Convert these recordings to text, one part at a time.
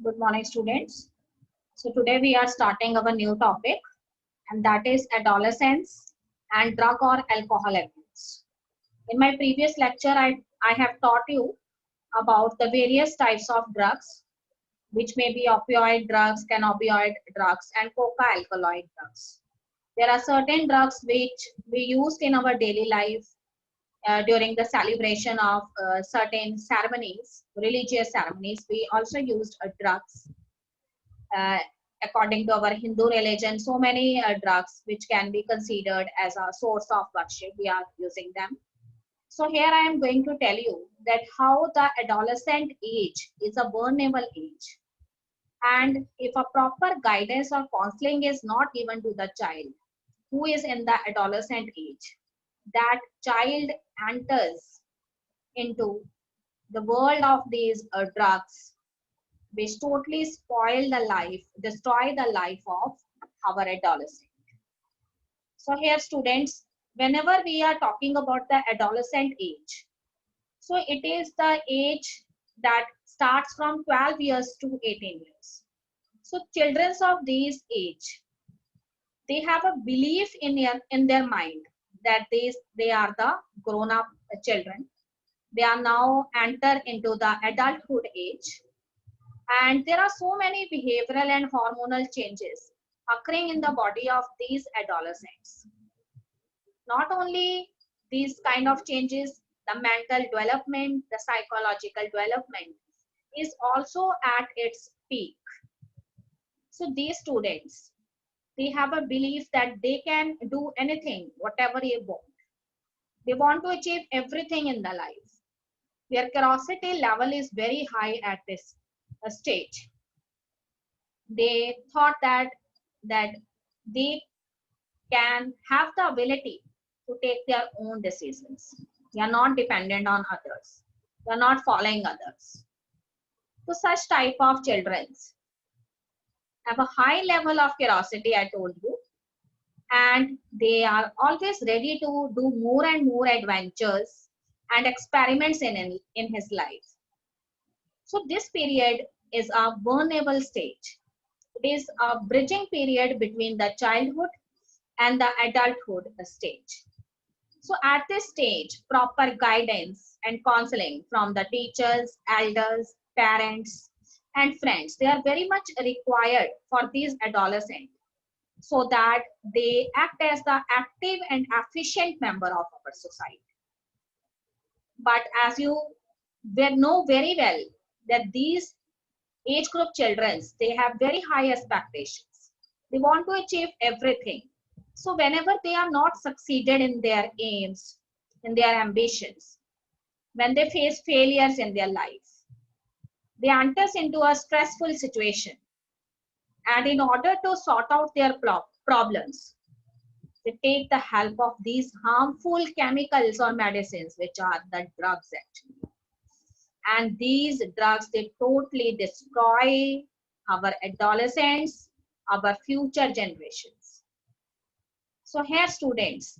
Good morning, students. So today we are starting our new topic, and that is adolescence and drug or alcohol abuse. In my previous lecture, I have taught you about the various types of drugs, which may be opioid drugs, cannabinoid drugs, and coca-alkaloid drugs. There are certain drugs which we used in our daily life during the celebration of certain ceremonies, religious ceremonies. We also used drugs uh, according to our Hindu religion, so many drugs which can be considered as a source of worship. We are using them. So here I am going to tell you that how the adolescent age is a vulnerable age. And if a proper guidance or counseling is not given to the child who is in the adolescent age, that child enters into the world of these drugs which totally spoil the life, destroy the life of our adolescent. So here students, whenever we are talking about the adolescent age, so it is the age that starts from 12 years to 18 years. So children of these age, they have a belief in their mind that they are the grown up children. They are now enter into the adulthood age, and there are so many behavioral and hormonal changes occurring in the body of these adolescents. Not only these kind of changes, the mental development, the psychological development is also at its peak. So these students, they have a belief that they can do anything, whatever they want. They want to achieve everything in the life. Their curiosity level is very high at this stage. They thought that they can have the ability to take their own decisions. They are not dependent on others. They are not following others. So such type of children have a high level of curiosity, I told you, and they are always ready to do more and more adventures and experiments in his life. So this period is a vulnerable stage. It is a bridging period between the childhood and the adulthood stage. So at this stage, proper guidance and counseling from the teachers, elders, parents, and friends, they are very much required for these adolescents so that they act as the active and efficient member of our society. But as you know very well that these age group children, they have very high expectations. They want to achieve everything. So whenever they are not succeeded in their aims, in their ambitions, when they face failures in their life, they enter into a stressful situation. And in order to sort out their problems, they take the help of these harmful chemicals or medicines, which are the drugs actually. And these drugs, they totally destroy our adolescents, our future generations. So here students,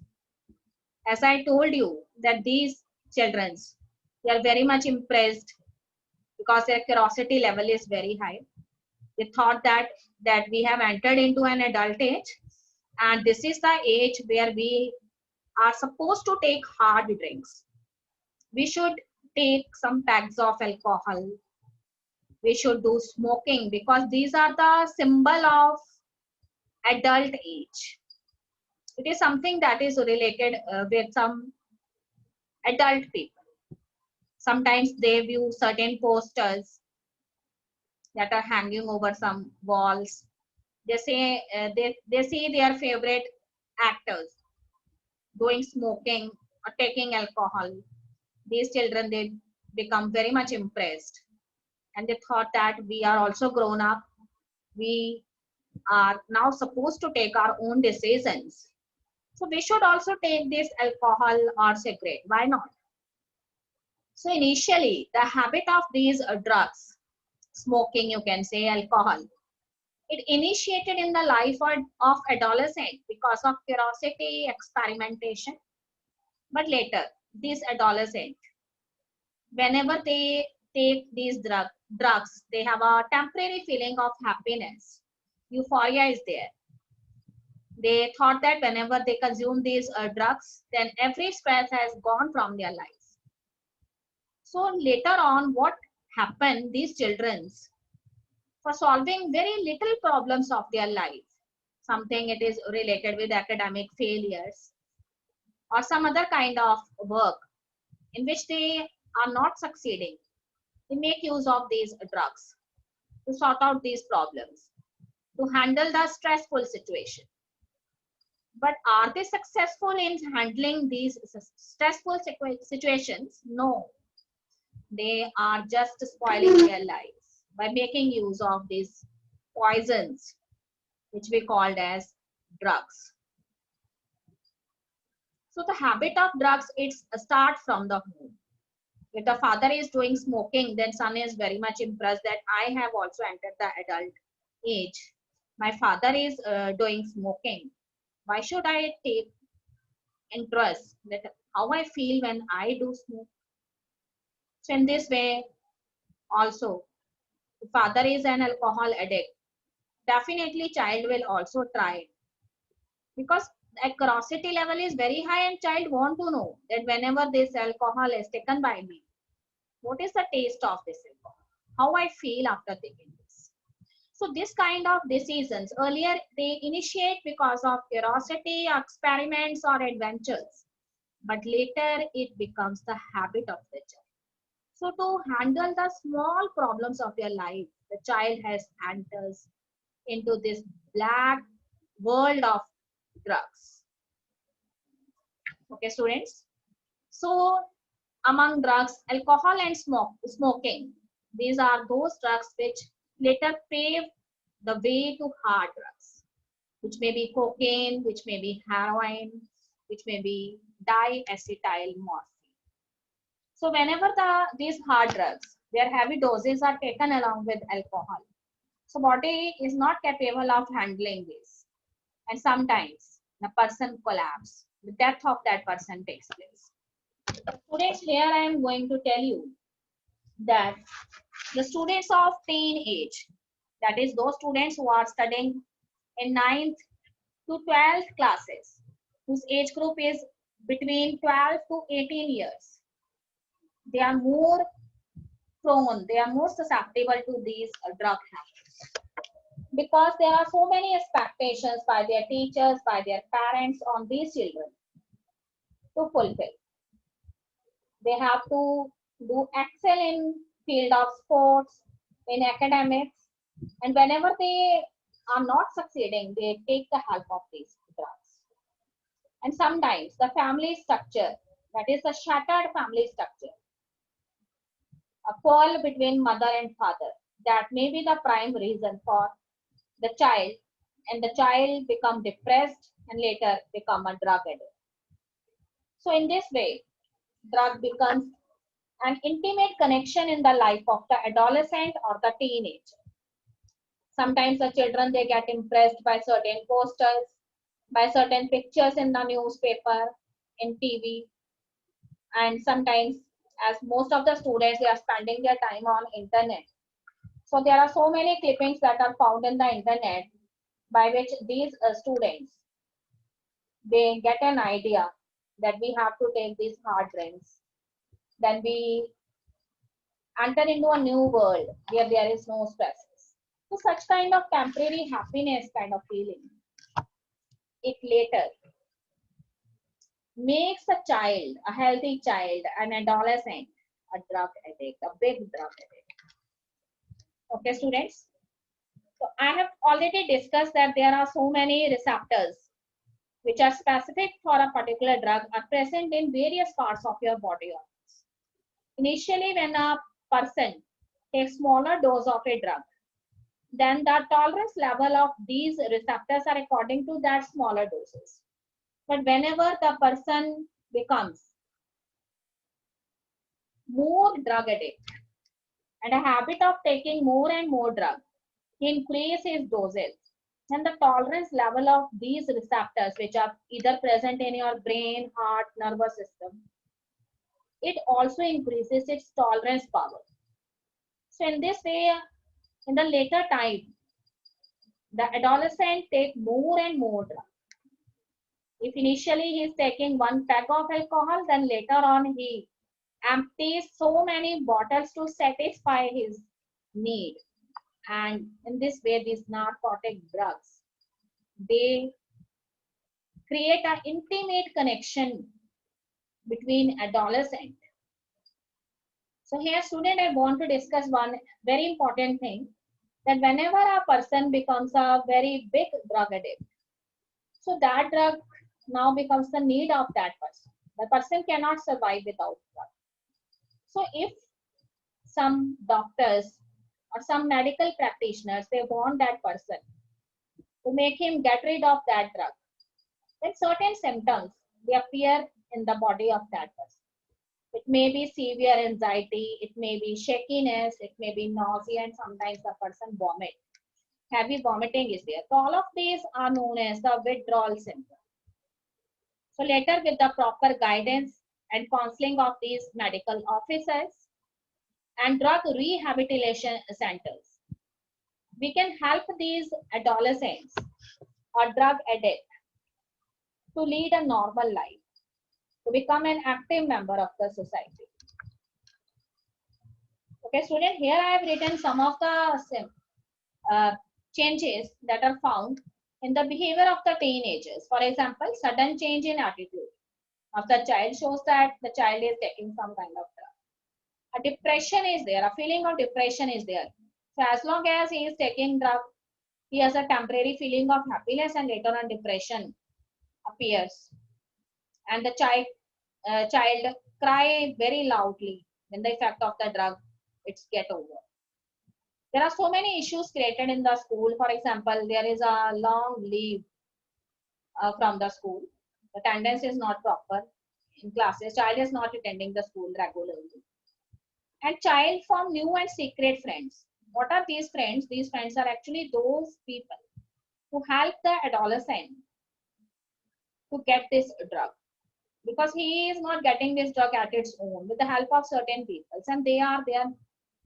as I told you that these children, they are very much impressed because their curiosity level is very high. They thought that we have entered into an adult age, and this is the age where we are supposed to take hard drinks. We should take some packs of alcohol. We should do smoking because these are the symbol of adult age. It is something that is related with some adult people. Sometimes they view certain posters that are hanging over some walls. They say they see their favorite actors doing smoking or taking alcohol. These children, they become very much impressed, and they thought that we are also grown up. We are now supposed to take our own decisions. So we should also take this alcohol or cigarette. Why not? So initially, the habit of these drugs, smoking, you can say alcohol, it initiated in the life of adolescent because of curiosity, experimentation. But later, these adolescent, whenever they take these drugs, they have a temporary feeling of happiness. Euphoria is there. They thought that whenever they consume these drugs, then every stress has gone from their lives. So later on, what happened, these children, for solving very little problems of their life, something it is related with academic failures or some other kind of work in which they are not succeeding, they make use of these drugs to sort out these problems, to handle the stressful situation. But are they successful in handling these stressful situations? No. They are just spoiling their lives by making use of these poisons, which we called as drugs. So the habit of drugs, it's a start from the home. If the father is doing smoking, then son is very much impressed that I have also entered the adult age. My father is doing smoking. Why should I take interest that how I feel when I do smoke? So in this way, also, if father is an alcohol addict, definitely child will also try it, because the curiosity level is very high and child want to know that whenever this alcohol is taken by me, what is the taste of this alcohol? How I feel after taking this. So this kind of decisions, earlier they initiate because of curiosity, experiments or adventures. But later it becomes the habit of the child. So to handle the small problems of your life, the child has enters into this black world of drugs. Okay, students. So among drugs, alcohol and smoking, these are those drugs which later pave the way to hard drugs, which may be cocaine, which may be heroin, which may be diacetylmorphine. So whenever these hard drugs, their heavy doses are taken along with alcohol, so body is not capable of handling this, and sometimes the person collapses. The death of that person takes place. Students, here I am going to tell you that the students of teen age, that is those students who are studying in 9th to 12th classes, whose age group is between 12 to 18 years, they are more prone, they are more susceptible to these drug habits, because there are so many expectations by their teachers, by their parents on these children to fulfill. They have to do excel in field of sports, in academics, and whenever they are not succeeding, they take the help of these drugs. And sometimes the family structure, that is a shattered family structure, a quarrel between mother and father, that may be the prime reason for the child, and the child become depressed and later become a drug addict. So in this way, drug becomes an intimate connection in the life of the adolescent or the teenager. Sometimes the children, they get impressed by certain posters, by certain pictures in the newspaper, in TV, and sometimes, as most of the students, they are spending their time on internet. So there are so many clippings that are found in the internet by which these students, they get an idea that we have to take these hard drinks. Then we enter into a new world where there is no stresses. So such kind of temporary happiness kind of feeling, it later makes a child, a healthy child, an adolescent, a drug addict, a big drug addict. Okay, students. So I have already discussed that there are so many receptors which are specific for a particular drug are present in various parts of your body. Initially, when a person takes smaller dose of a drug, then the tolerance level of these receptors are according to that smaller doses. But whenever the person becomes more drug addict and a habit of taking more and more drug, he increases his doses. And the tolerance level of these receptors, which are either present in your brain, heart, nervous system, it also increases its tolerance power. So in this way, in the later time, the adolescent take more and more drugs. If initially he is taking one pack of alcohol, then later on he empties so many bottles to satisfy his need. And in this way, these narcotic drugs, they create an intimate connection between adolescent. So here, student, I want to discuss one very important thing, that whenever a person becomes a very big drug addict, so that drug now becomes the need of that person. The person cannot survive without drug. So if some doctors or some medical practitioners, they want that person to make him get rid of that drug, then certain symptoms, they appear in the body of that person. It may be severe anxiety, it may be shakiness, it may be nausea, and sometimes the person vomit. Heavy vomiting is there. So all of these are known as the withdrawal symptoms. So later, with the proper guidance and counseling of these medical officers and drug rehabilitation centers, we can help these adolescents or drug addicts to lead a normal life, to become an active member of the society. Okay, student, here I have written some of the changes that are found in the behavior of the teenagers. For example, sudden change in attitude of the child shows that the child is taking some kind of drug. A depression is there, a feeling of depression is there. So as long as he is taking drug, he has a temporary feeling of happiness, and later on depression appears. And the child cry very loudly when the effect of the drug it's get over. There are so many issues created in the school. For example, there is a long leave from the school. The attendance is not proper in classes. Child is not attending the school regularly. And child form new and secret friends. What are these friends? These friends are actually those people who help the adolescent to get this drug, because he is not getting this drug at its own, with the help of certain people, and they are their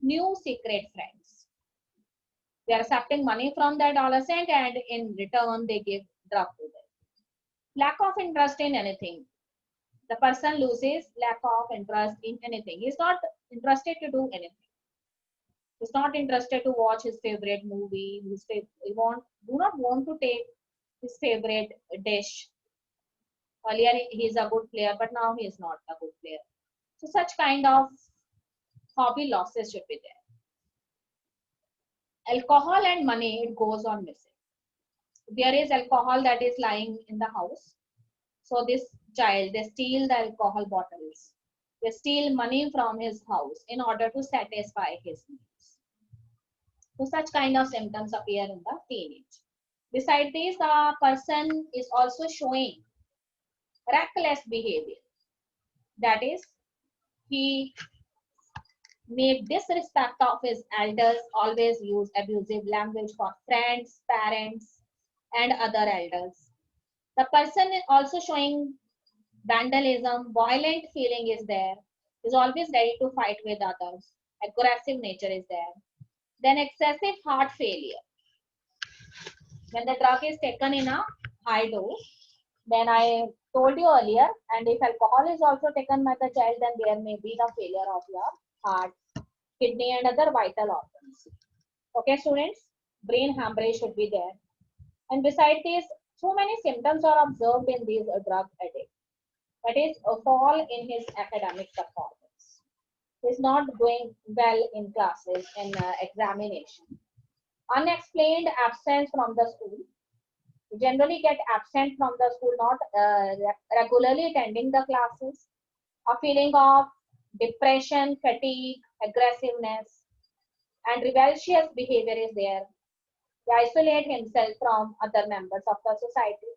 new secret friends. They are accepting money from the adolescent, and in return they give drug to them. Lack of interest in anything. The person loses lack of interest in anything. He's not interested to do anything. He's not interested to watch his favorite movie. Do not want to take his favorite dish. Earlier he's a good player, but now he is not a good player. So such kind of hobby losses should be there. Alcohol and money, it goes on missing. There is alcohol that is lying in the house. So this child, they steal the alcohol bottles. They steal money from his house in order to satisfy his needs. So such kind of symptoms appear in the teenage. Besides this, the person is also showing reckless behavior. That is, he may disrespect of his elders, always use abusive language for friends, parents, and other elders. The person is also showing vandalism, violent feeling is there, is always ready to fight with others, aggressive nature is there. Then excessive heart failure. When the drug is taken in a high dose, then I told you earlier, and if alcohol is also taken by the child, then there may be the failure of your heart, kidney, and other vital organs. Okay, students, brain hemorrhage should be there. And besides this, so many symptoms are observed in these drug addicts. That is, a fall in his academic performance. He is not doing well in classes and examination. Unexplained absence from the school. We generally get absent from the school, not regularly attending the classes. A feeling of depression, fatigue, aggressiveness, and rebellious behavior is there. He isolates himself from other members of the society.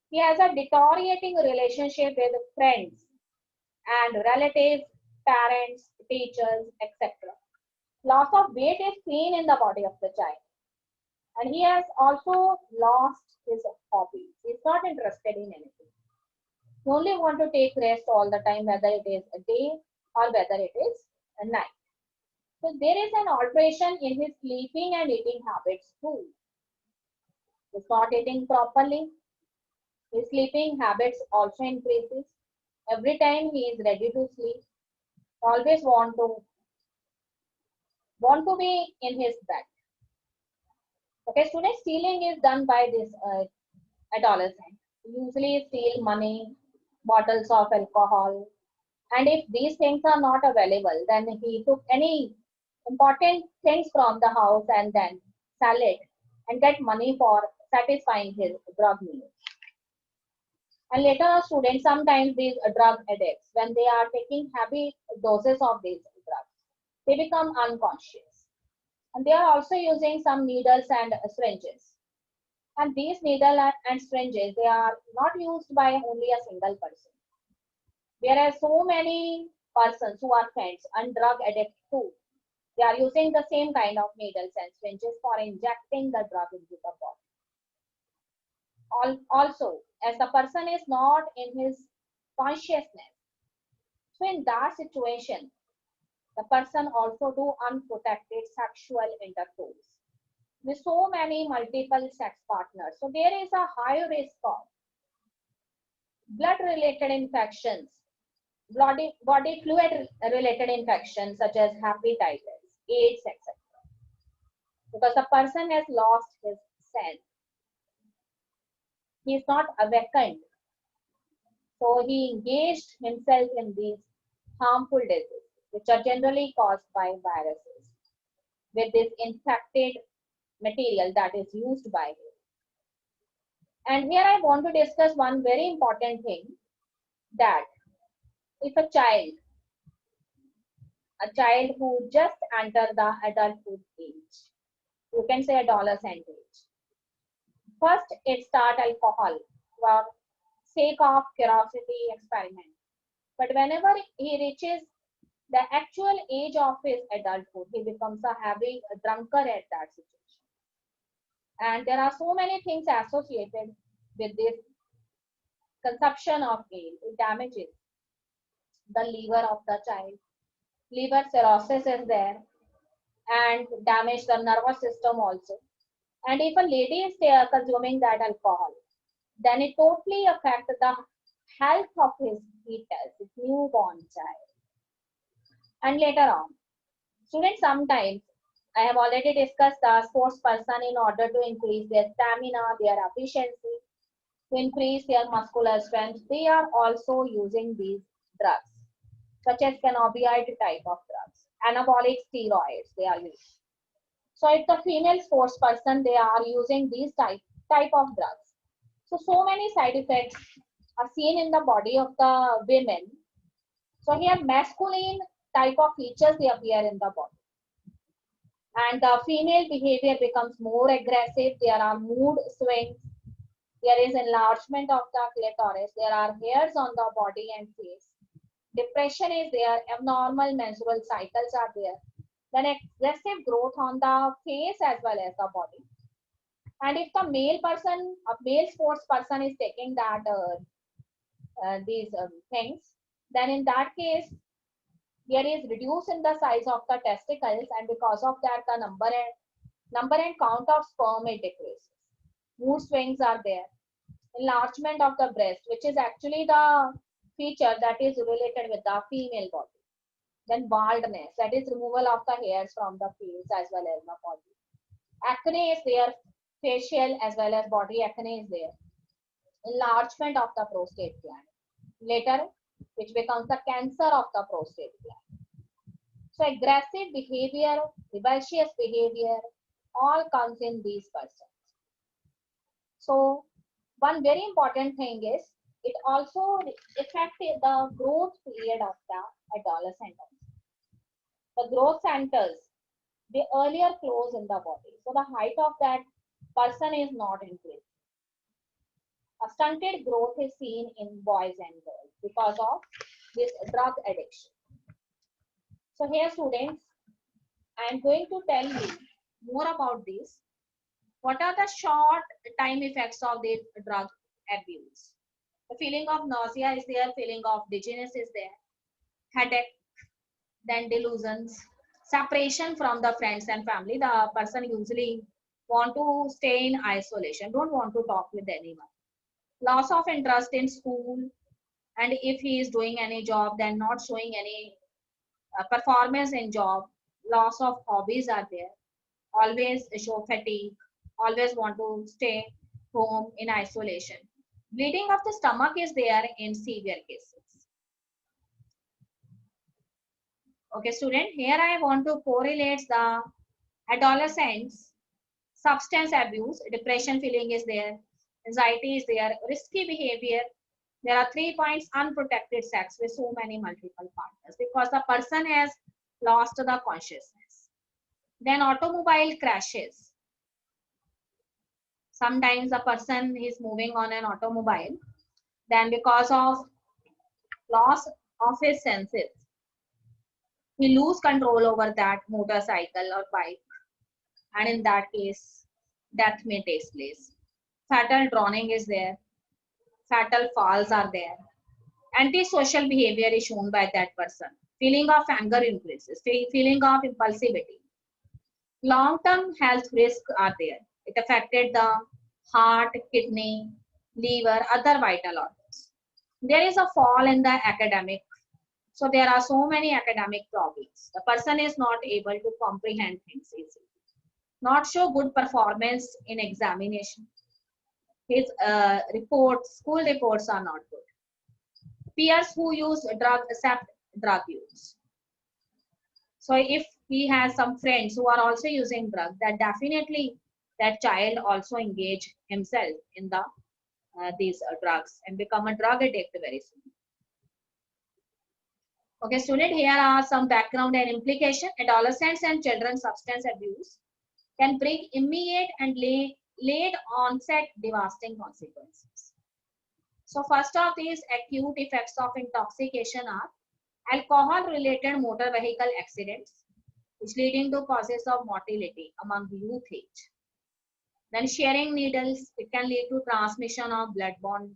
He has a deteriorating relationship with friends and relatives, parents, teachers, etc. Loss of weight is seen in the body of the child. And he has also lost his hobby. He's not interested in anything. He only want to take rest all the time, whether it is a day or whether it is a night. So there is an alteration in his sleeping and eating habits too. He's not eating properly. His sleeping habits also increases. Every time he is ready to sleep, always want to be in his bed. Okay, student, stealing is done by this adolescent. Usually steal money, bottles of alcohol, and if these things are not available, then he took any important things from the house and then sell it and get money for satisfying his drug needs. And later, students, sometimes these drug addicts, when they are taking heavy doses of these drugs, they become unconscious. And they are also using some needles and syringes. And these needle and syringes, they are not used by only a single person. There are so many persons who are friends and drug addicts too. They are using the same kind of needles and syringes for injecting the drug into the body. Also, as the person is not in his consciousness, so in that situation, the person also do unprotected sexual intercourse with so many multiple sex partners. So there is a high risk of blood-related infections, body fluid-related infections such as hepatitis, AIDS, etc. Because the person has lost his sense. He is not awakened. So he engaged himself in these harmful diseases, which are generally caused by viruses, with this infected material that is used by him. And here I want to discuss one very important thing, that if a child who just entered the adulthood age, you can say adolescent age, first it start alcohol for sake of curiosity experiment. But whenever he reaches the actual age of his adulthood, he becomes a heavy drunkard at that situation. And there are so many things associated with this consumption of ale. It damages the liver of the child. Liver cirrhosis is there and damage the nervous system also. And if a lady is consuming that alcohol, then it totally affects the health of his fetus, his newborn child. And later on, students, sometimes I have already discussed the sports person, in order to increase their stamina, their efficiency, to increase their muscular strength, they are also using these drugs, such as cannabinoid type of drugs, anabolic steroids they are using. So if the female sports person, they are using these type of drugs. So many side effects are seen in the body of the women. So here masculine type of features they appear in the body. And the female behavior becomes more aggressive. There are mood swings. There is enlargement of the clitoris. There are hairs on the body and face. Depression is there. Abnormal menstrual cycles are there. Then excessive growth on the face as well as the body. And if the male person, a male sports person is taking that these things, then in that case, there is reduce in the size of the testicles, and because of that, the number and count of sperm it decreases. Mood swings are there. Enlargement of the breast, which is actually the feature that is related with the female body. Then baldness, that is removal of the hairs from the face as well as the body. Acne is there, facial as well as body acne is there. Enlargement of the prostate gland. Later, which becomes the cancer of the prostate gland. So aggressive behavior, rebellious behavior, all comes in these persons. So one very important thing is, it also affects the growth period of the adolescent. The growth centers, they earlier close in the body. So the height of that person is not increased. A stunted growth is seen in boys and girls because of this drug addiction. So here students, I am going to tell you more about this. What are the short time effects of this drug abuse? The feeling of nausea is there, feeling of dizziness is there, headache, then delusions, separation from the friends and family. The person usually want to stay in isolation, don't want to talk with anyone. Loss of interest in school, and if he is doing any job, then not showing any performance in job. Loss of hobbies are there. Always show fatigue. Always want to stay home in isolation. Bleeding of the stomach is there in severe cases. Okay, student, here I want to correlate the adolescents, substance abuse, depression feeling is there, anxiety is there, risky behavior. There are 3 points: unprotected sex with so many multiple partners because the person has lost the consciousness. Then automobile crashes. Sometimes a person is moving on an automobile, then because of loss of his senses, he lose control over that motorcycle or bike, and in that case, death may take place. Fatal drowning is there, fatal falls are there. Antisocial behavior is shown by that person. Feeling of anger increases, feeling of impulsivity. Long-term health risks are there. It affected the heart, kidney, liver, other vital organs. There is a fall in the academic. So there are so many academic problems. The person is not able to comprehend things easily. Not show good performance in examination. His reports, school reports are not good. Peers who use drug accept drug use. So if he has some friends who are also using drug, that definitely that child also engage himself in the these drugs and become a drug addict very soon. Okay, student, here are some background and implication. Adolescents and children substance abuse can bring immediate and late onset devastating consequences. So first of these acute effects of intoxication are alcohol-related motor vehicle accidents, which leading to causes of mortality among youth age. Then sharing needles, it can lead to transmission of bloodborne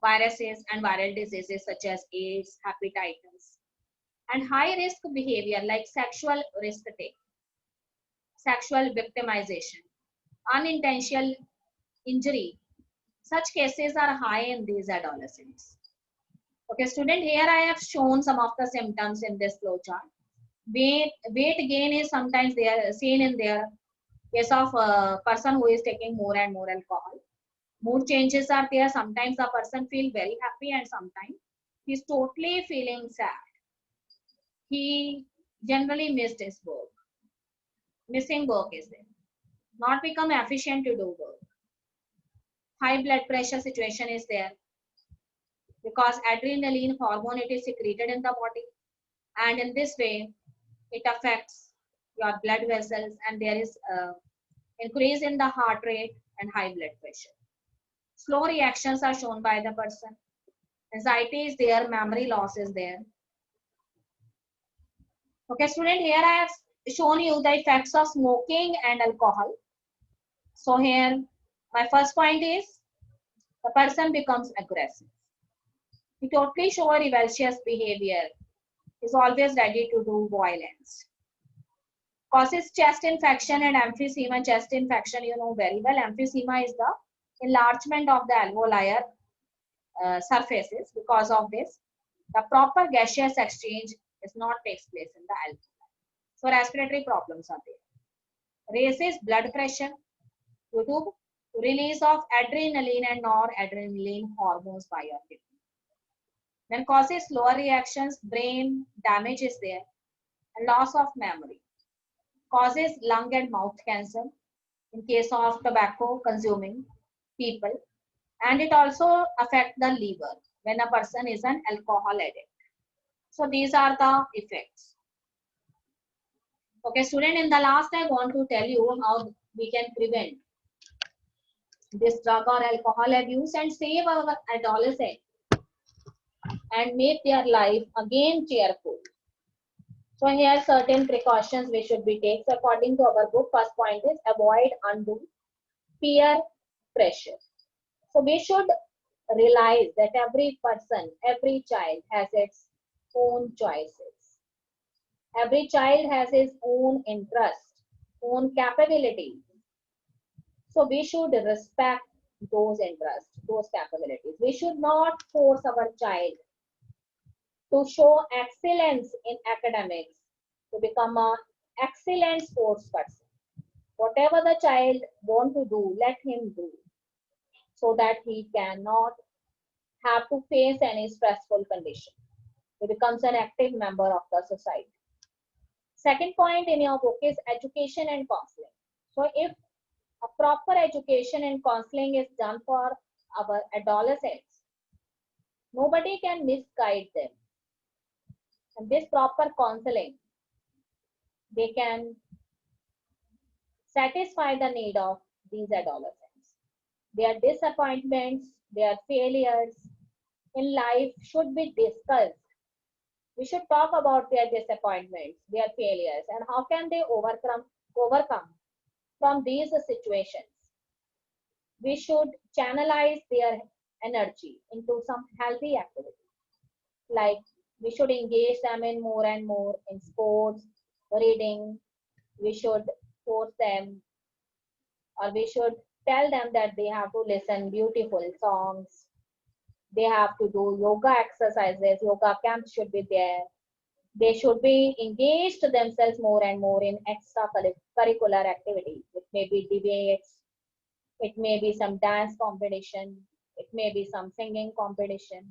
viruses and viral diseases such as AIDS, hepatitis. And high-risk behavior like sexual risk-taking, sexual victimization, unintentional injury. Such cases are high in these adolescents. Okay, student, here I have shown some of the symptoms in this flowchart. Weight gain is sometimes there seen in their case of a person who is taking more and more alcohol. Mood changes are there. Sometimes the person feel very happy and sometimes he's totally feeling sad. He generally missed his work. Missing work is there. Not become efficient to do work. High blood pressure situation is there because adrenaline hormone it is secreted in the body, and in this way it affects your blood vessels and there is increase in the heart rate and high blood pressure. Slow reactions are shown by the person. Anxiety is there, memory loss is there. Okay, student, here I have shown you the effects of smoking and alcohol. So here my first point is the person becomes aggressive. He totally show a rebellious behavior. Is always ready to do violence. Causes chest infection and emphysema. Chest infection, you know very well. Emphysema is the enlargement of the alveolar surfaces. Because of this, the proper gaseous exchange is not takes place in the alveoli. So respiratory problems are there. Raises blood pressure due to release of adrenaline and noradrenaline hormones by your kidney. Then causes slower reactions, brain damage is there, and loss of memory. Causes lung and mouth cancer in case of tobacco consuming people, and it also affects the liver when a person is an alcohol addict. So these are the effects. Okay, student, in the last I want to tell you how we can prevent this drug or alcohol abuse and save our adolescents and make their life again cheerful. So here certain precautions we should be taken. So according to our book, first point is avoid undue peer pressure. So we should realize that every person, every child has its own choices. Every child has his own interest, own capability. So we should respect those interests, those capabilities. We should not force our child to show excellence in academics, to become an excellent sports person. Whatever the child want to do, let him do, so that he cannot have to face any stressful condition. He becomes an active member of the society. Second point in your book is education and counseling. So if a proper education and counseling is done for our adolescents, nobody can misguide them. And this proper counseling, they can satisfy the need of these adolescents. Their disappointments, their failures in life should be discussed. We should talk about their disappointments, their failures, and how can they overcome from these situations. We should channelize their energy into some healthy activity. Like we should engage them in more and more in sports, reading. We should force them, or we should tell them that they have to listen beautiful songs. They have to do yoga exercises. Yoga camps should be there. They should be engaged themselves more and more in extracurricular activities. It may be debates, it may be some dance competition, it may be some singing competition.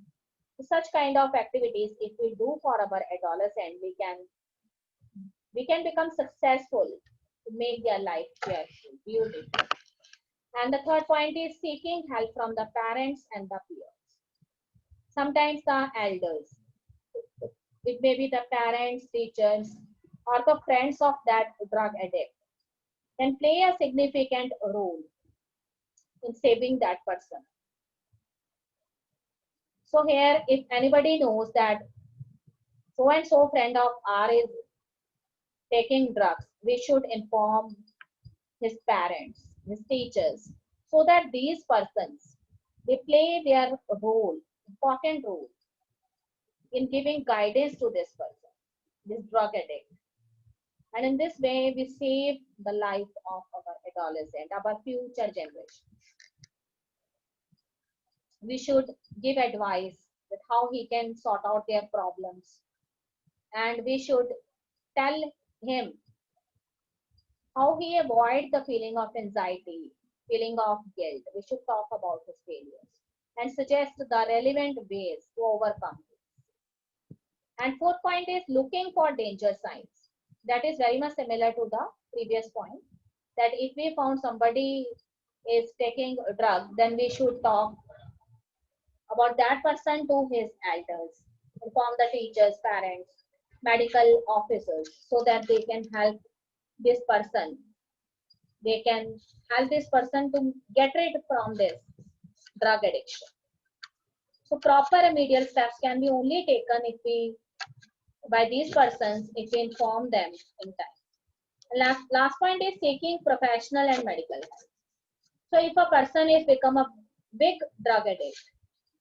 Such kind of activities, if we do for our adolescent, we can become successful to make their life cheerful, beautiful. And the third point is seeking help from the parents and the peers. Sometimes the elders, it may be the parents, teachers, or the friends of that drug addict, can play a significant role in saving that person. So here, if anybody knows that so and so friend of ours is taking drugs, we should inform his parents, his teachers, so that these persons, they play their role, important role in giving guidance to this person, this drug addict. And in this way, we save the life of our adolescent, our future generation. We should give advice that how he can sort out their problems, and we should tell him how he avoid the feeling of anxiety, feeling of guilt. We should talk about his failures and suggest the relevant ways to overcome it. And fourth point is looking for danger signs. That is very much similar to the previous point, that if we found somebody is taking a drug, then we should talk about that person to his elders, inform the teachers, parents, medical officers, so that they can help this person. They can help this person to get rid from this drug addiction. So proper remedial steps can be only taken if we, by these persons, if we inform them in time. Last point is taking professional and medical help. So if a person is become a big drug addict,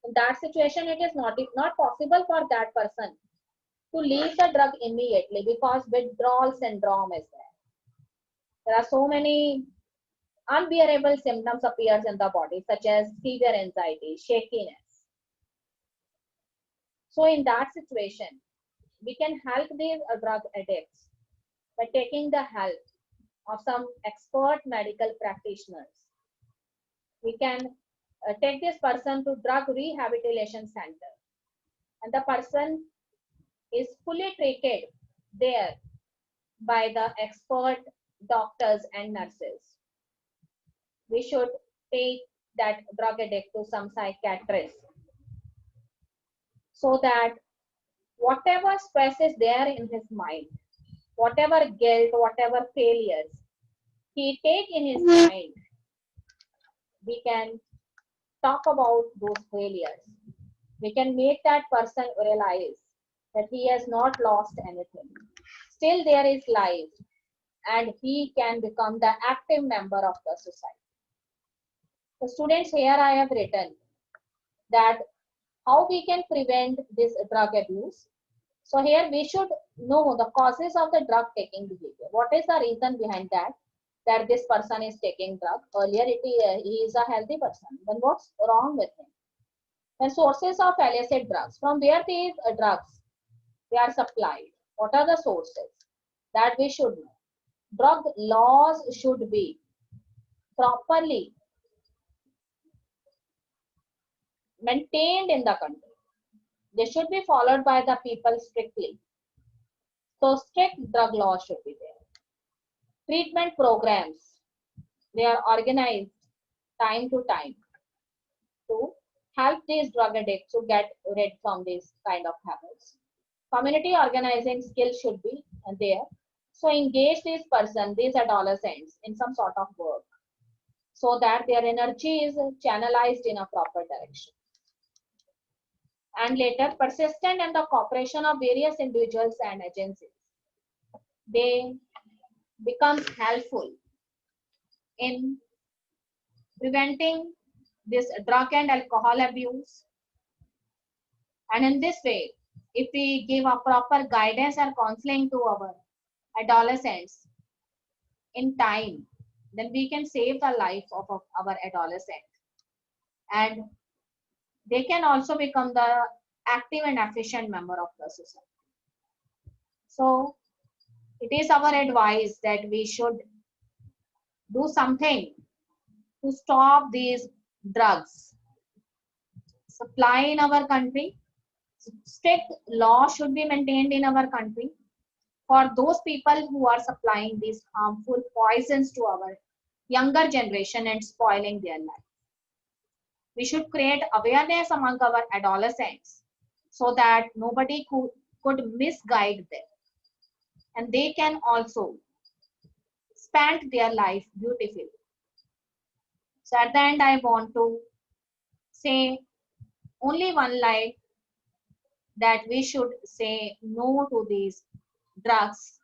in that situation, it is not possible for that person to leave the drug immediately because withdrawal syndrome is there. There are so many unbearable symptoms appears in the body, such as severe anxiety, shakiness. So in that situation, we can help these drug addicts by taking the help of some expert medical practitioners. We can take this person to drug rehabilitation center, and the person is fully treated there by the expert doctors and nurses. We should take that drug addict to some psychiatrist, so that whatever stress is there in his mind, whatever guilt, whatever failures he take in his mind, we can talk about those failures. We can make that person realize that he has not lost anything. Still there is life, and he can become the active member of the society. So students, here I have written that how we can prevent this drug abuse. So here we should know the causes of the drug taking behavior. What is the reason behind that? That this person is taking drug. Earlier he is a healthy person. Then what's wrong with him? Then sources of illicit drugs. From where these drugs they are supplied? What are the sources? That we should know. Drug laws should be properly maintained in the country. They should be followed by the people strictly. So strict drug laws should be there. Treatment programs, they are organized time to time to help these drug addicts to get rid from these kind of habits. Community organizing skills should be there. So engage these persons, these adolescents in some sort of work so that their energy is channelized in a proper direction. And later, persistent and the cooperation of various individuals and agencies, they become helpful in preventing this drug and alcohol abuse. And in this way, if we give a proper guidance and counseling to our adolescents in time, then we can save the life of our adolescent, and they can also become the active and efficient member of the society. So it is our advice that we should do something to stop these drugs supply in our country. Strict law should be maintained in our country for those people who are supplying these harmful poisons to our younger generation and spoiling their life. We should create awareness among our adolescents so that nobody could misguide them, and they can also spend their life beautifully. So at the end, I want to say only one line, that we should say no to these drugs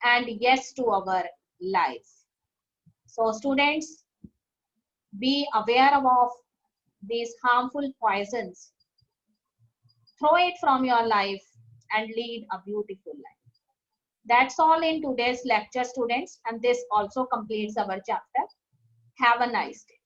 and yes to our life. So students, be aware of these harmful poisons. Throw it from your life and lead a beautiful life. That's all in today's lecture, students, and this also completes our chapter. Have a nice day.